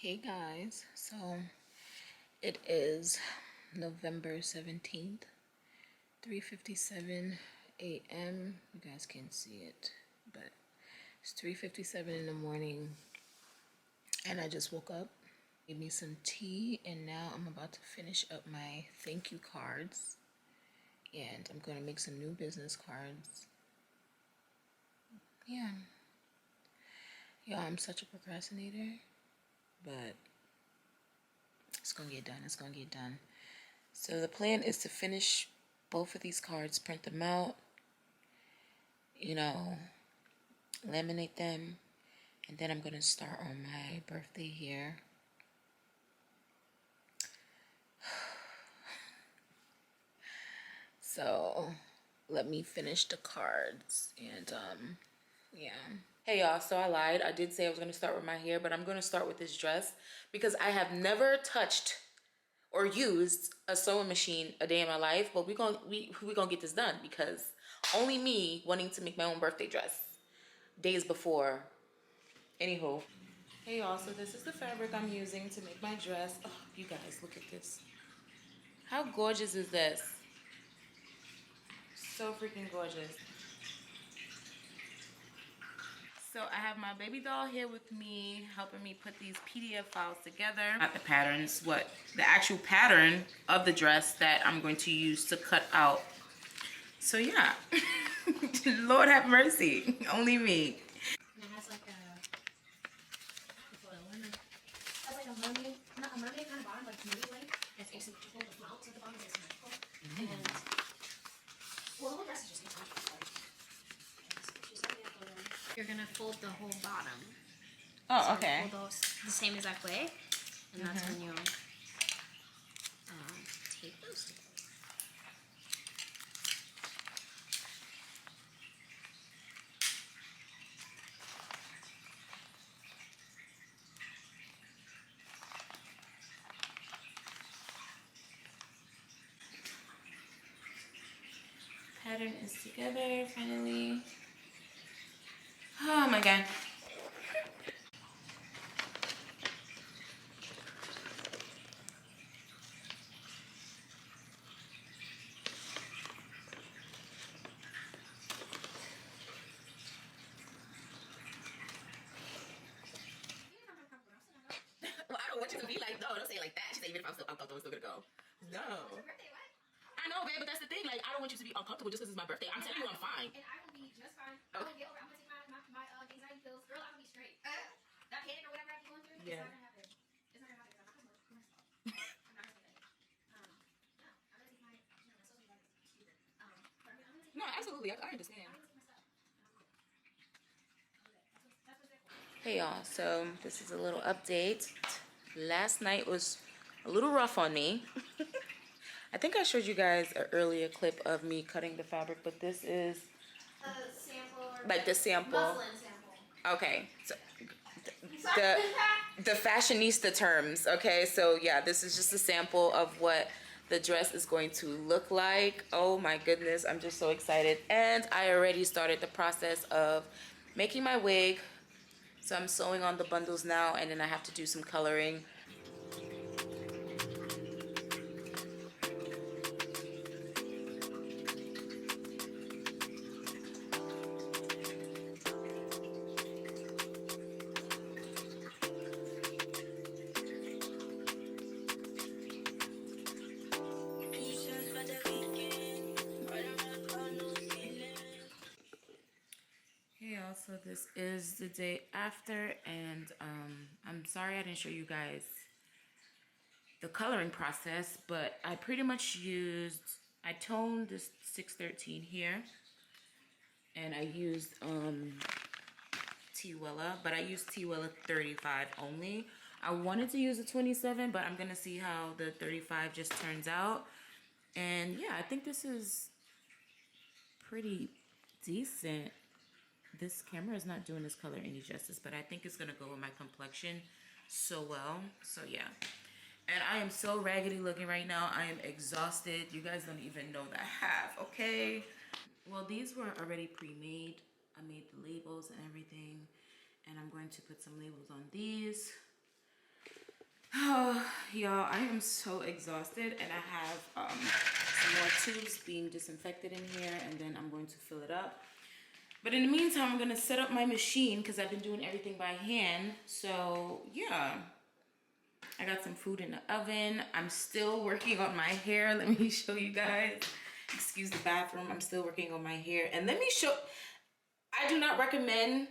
Hey guys, so it is November 17th, 3:57 a.m. You guys can't see it, but it's 3:57 in the morning and I just woke up, made me some tea, and now I'm about to finish up my thank you cards and I'm going to make some new business cards. Yeah. Yeah, I'm such a procrastinator, but it's going to get done. It's going to get done. So the plan is to finish both of these cards, print them out, laminate them, and then I'm going to start on my birthday here. So let me finish the cards and yeah. Hey y'all, so I lied. I did say I was going to start with my hair, but I'm going to start with this dress because I have never touched or used a sewing machine a day in my life, but we gonna get this done because only me wanting to make my own birthday dress days before. Anywho, hey y'all, so this is the fabric I'm using to make my dress. Oh, you guys, look at this. How gorgeous is this? So freaking gorgeous. So I have my baby doll here with me, helping me put these PDF files together. Not the patterns, what? The actual pattern of the dress that I'm going to use to cut out. So yeah, Lord have mercy, only me. And it has like a mermaid, not a mermaid kind of bottom, like smooth like it's asymmetrical with mounts at the bottom is asymmetrical. And well, the whole dress is just asymmetrical. She sent me a photo. You're gonna fold the whole bottom. Oh, So okay. fold those the same exact way, and that's when you take those together. Pattern is together finally. Oh my god. Well, I don't want you to be like, no, don't say it like that. She said, even if I'm still uncomfortable, I'm still gonna go. No. I know, babe, but that's the thing. Like, I don't want you to be uncomfortable just because it's my birthday. I'm telling you, I'm fine. And I will be just fine. I will get over. I'm gonna take my anxiety pills. Girl, I'm gonna be straight. That panic or whatever I be going through, it's not gonna happen. It's not gonna happen. I'm not gonna stop. I'm not gonna say that. No, I'm gonna take my, my social media is stupid. But I'm gonna take No, absolutely. I understand. I'm gonna take my stuff. That's what's there for. Hey y'all, so this is a little update. Last night was a little rough on me. I think I showed you guys an earlier clip of me cutting the fabric, but this is A sample or like the sample. muslin sample. Okay, so the fashionista terms. Okay, so yeah, this is just a sample of what the dress is going to look like. Oh my goodness, I'm just so excited. And I already started the process of making my wig. So I'm sewing on the bundles now, and then I have to do some coloring. Hey y'all, so this is the day after, and I'm sorry I didn't show you guys the coloring process, but I pretty much I toned this 613 here, and I used T Wella, but I used T Wella 35 only. I wanted to use a 27, but I'm gonna see how the 35 just turns out. And yeah, I think this is pretty decent. This camera is not doing this color any justice, but I think it's gonna go with my complexion so well. So yeah. And I am so raggedy looking right now. I am exhausted. You guys don't even know the half, okay? Well, these were already pre-made. I made the labels and everything. And I'm going to put some labels on these. Oh, y'all, I am so exhausted, and I have some more tubes being disinfected in here, and then I'm going to fill it up. But in the meantime, I'm gonna set up my machine because I've been doing everything by hand. So yeah, I got some food in the oven. I'm still working on my hair. Let me show you guys. Excuse the bathroom. I'm still working on my hair. And let me show, I do not recommend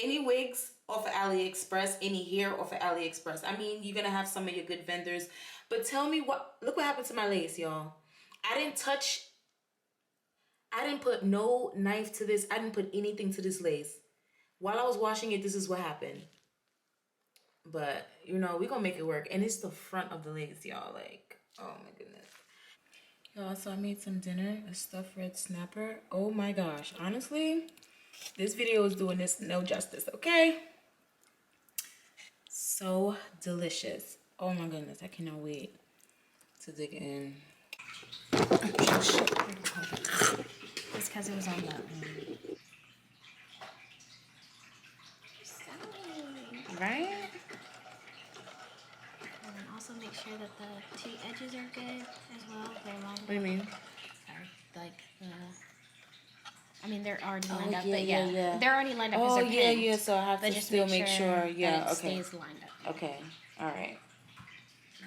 any wigs off of AliExpress, any hair off of AliExpress. I mean, you're gonna have some of your good vendors, but tell me what, look what happened to my lace, y'all. I didn't put no knife to this. I didn't put anything to this lace. While I was washing it, this is what happened. But, you know, we're gonna make it work. And it's the front of the lace, y'all. Like, oh my goodness. Y'all, so I made some dinner, a stuffed red snapper. Oh my gosh, honestly, this video is doing this no justice, okay? So delicious. Oh my goodness, I cannot wait to dig in. It's because it was on that one. Right? And then also make sure that the two edges are good as well. They're lined up. What do you mean? Or like the. I mean, they're already lined up, yeah, but yeah. they're already lined up Oh, because they're pinned. yeah, so I have But to just still make sure. Yeah, that it okay. stays lined up. Okay, all right.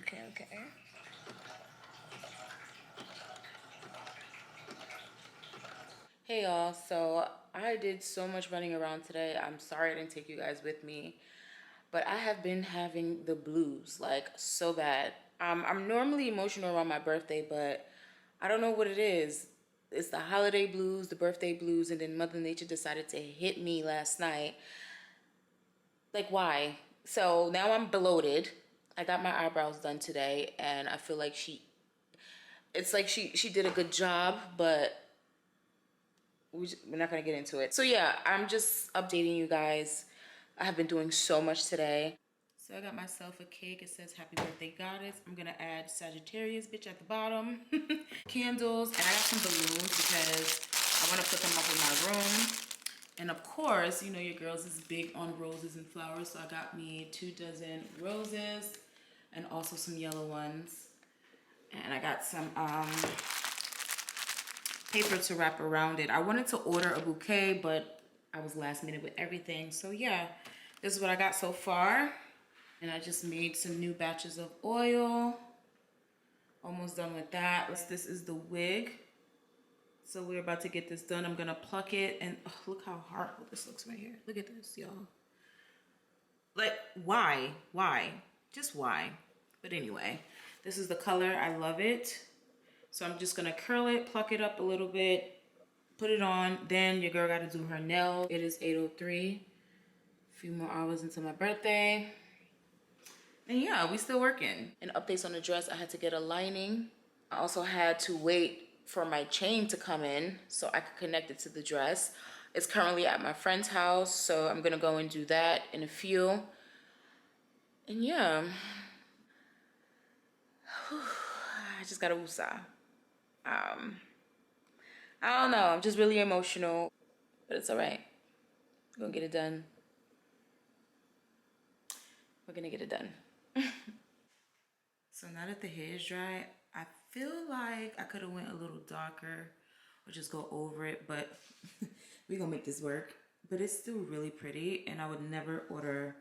Okay. Hey y'all, so I did so much running around today. I'm sorry I didn't take you guys with me, but I have been having the blues, like so bad. I'm normally emotional around my birthday, but I don't know what it is. It's the holiday blues, the birthday blues, and then Mother Nature decided to hit me last night. Like, why? So now I'm bloated. I got my eyebrows done today, and I feel like it's like she did a good job, but we're not gonna get into it. So yeah, I'm just updating you guys. I have been doing so much today. So I got myself a cake. It says Happy Birthday Goddess. I'm gonna add Sagittarius bitch at the bottom. Candles, and I got some balloons because I wanna put them up in my room. And of course, you know your girls is big on roses and flowers, so I got me 2 dozen roses and also some yellow ones. And I got some paper to wrap around it. I wanted to order a bouquet, but I was last minute with everything. So yeah, this is what I got so far. And I just made some new batches of oil. Almost done with that. This is the wig. So we're about to get this done. I'm gonna pluck it, and oh, look how horrible this looks right here. Look at this, y'all. Like, why? Just why? But anyway, this is the color. I love it. So I'm just gonna curl it, pluck it up a little bit, put it on. Then your girl gotta do her nails. It is 8:03. A few more hours until my birthday. And yeah, we still working. And updates on the dress, I had to get a lining. I also had to wait for my chain to come in so I could connect it to the dress. It's currently at my friend's house, so I'm gonna go and do that in a few. And yeah, I just got a woosah. I don't know, I'm just really emotional, but it's all right. We're gonna get it done. We're gonna get it done. So now that the hair is dry, I feel like I could have went a little darker or just go over it, but we're gonna make this work. But it's still really pretty, and I would never order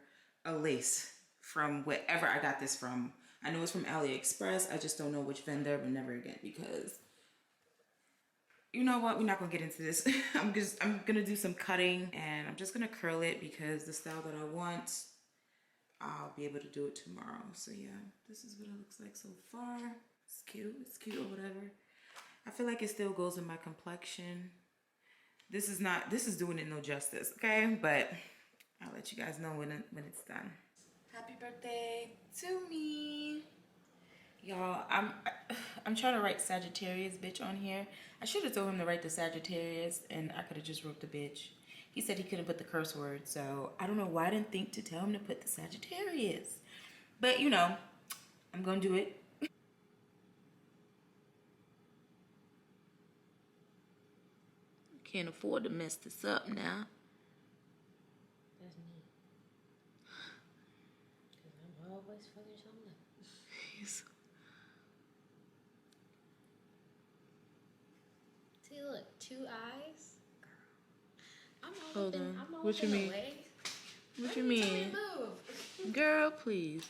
a lace from wherever I got this from. I know it's from AliExpress. I just don't know which vendor, but never again, because you know what? We're not gonna get into this. I'm gonna do some cutting, and I'm just gonna curl it because the style that I want, I'll be able to do it tomorrow. So yeah, this is what it looks like so far. It's cute or whatever. I feel like it still goes with my complexion. This is doing it no justice, okay? But I'll let you guys know when it's done. Happy birthday to me. Y'all, I'm trying to write Sagittarius bitch on here. I should have told him to write the Sagittarius, and I could have just wrote the bitch. He said he couldn't put the curse word, so I don't know why I didn't think to tell him to put the Sagittarius. But you know, I'm gonna do it. Can't afford to mess this up now. That's me. Because I'm always always fucking showing up. See, look, 2 eyes. I'm Hold all on. I'm all What you in the mean? way. What Why you you tell me mean? to move? Girl, please.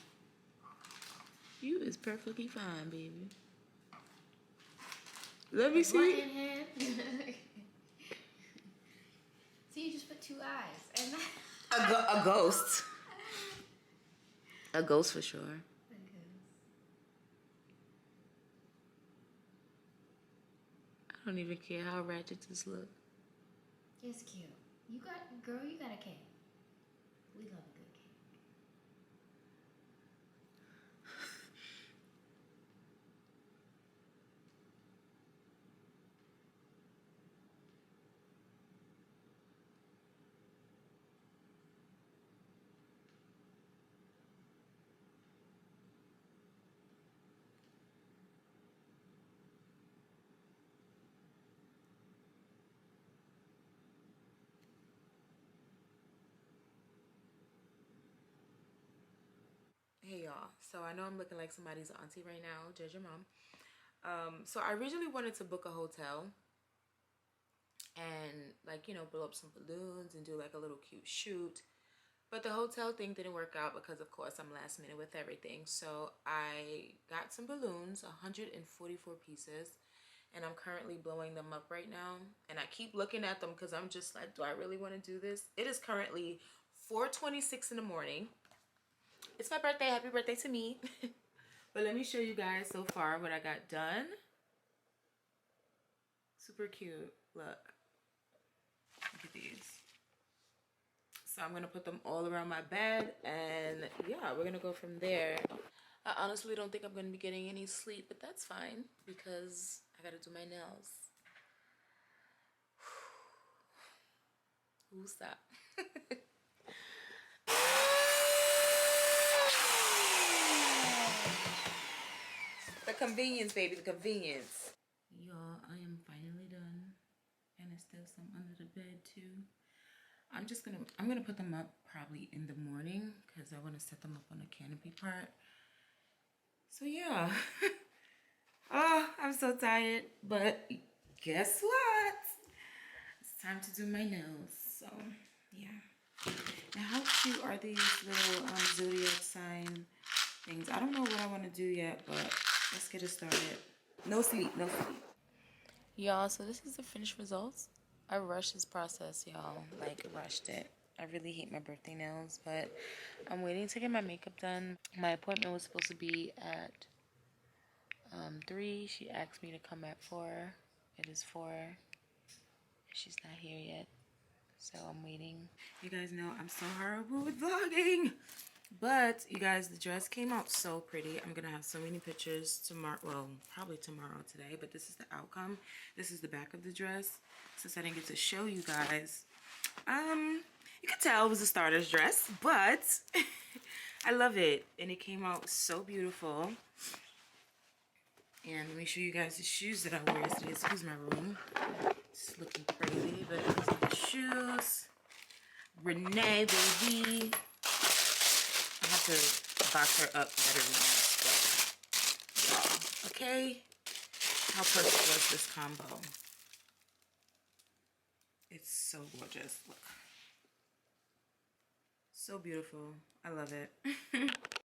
You is perfectly fine, baby. Let me see. Blunt in hand. See, you just put 2 eyes. And A ghost. A ghost for sure. I don't even care how ratchet this look. It's cute. You got a cake. We love a good cake. Hey y'all, so I know I'm looking like somebody's auntie right now, judge your mom. So I originally wanted to book a hotel and like, you know, blow up some balloons and do like a little cute shoot. But the hotel thing didn't work out because of course I'm last minute with everything. So I got some balloons, 144 pieces, and I'm currently blowing them up right now. And I keep looking at them because I'm just like, do I really want to do this? It is currently 4:26 in the morning. It's my birthday. Happy birthday to me. But let me show you guys so far what I got done. Super cute. Look at these. So I'm gonna put them all around my bed, and yeah, we're gonna go from there. I honestly don't think I'm gonna be getting any sleep, but that's fine because I gotta do my nails. Ooh, stop. The convenience, baby, the convenience. Y'all, I am finally done. And there's still some under the bed too. I'm gonna put them up probably in the morning because I want to set them up on the canopy part. So yeah. Oh, I'm so tired. But guess what? It's time to do my nails. So yeah. Now how cute are these little zodiac sign things? I don't know what I want to do yet, but let's get it started. No sleep, no sleep. Y'all, so this is the finished results. I rushed this process, y'all. Like, rushed it. I really hate my birthday nails, but I'm waiting to get my makeup done. My appointment was supposed to be at 3. She asked me to come at 4. It is 4. She's not here yet, so I'm waiting. You guys know I'm so horrible with vlogging. But, you guys, the dress came out so pretty. I'm going to have so many pictures tomorrow. Well, probably tomorrow today. But this is the outcome. This is the back of the dress. Since I didn't get to show you guys. You can tell it was a starter's dress. But, I love it. And it came out so beautiful. And let me show you guys the shoes that I wear today. Excuse my room. It's looking crazy. But these are the shoes. Renee, baby. I have to box her up better than that, but y'all, okay? How perfect was this combo? It's so gorgeous. Look. So beautiful. I love it.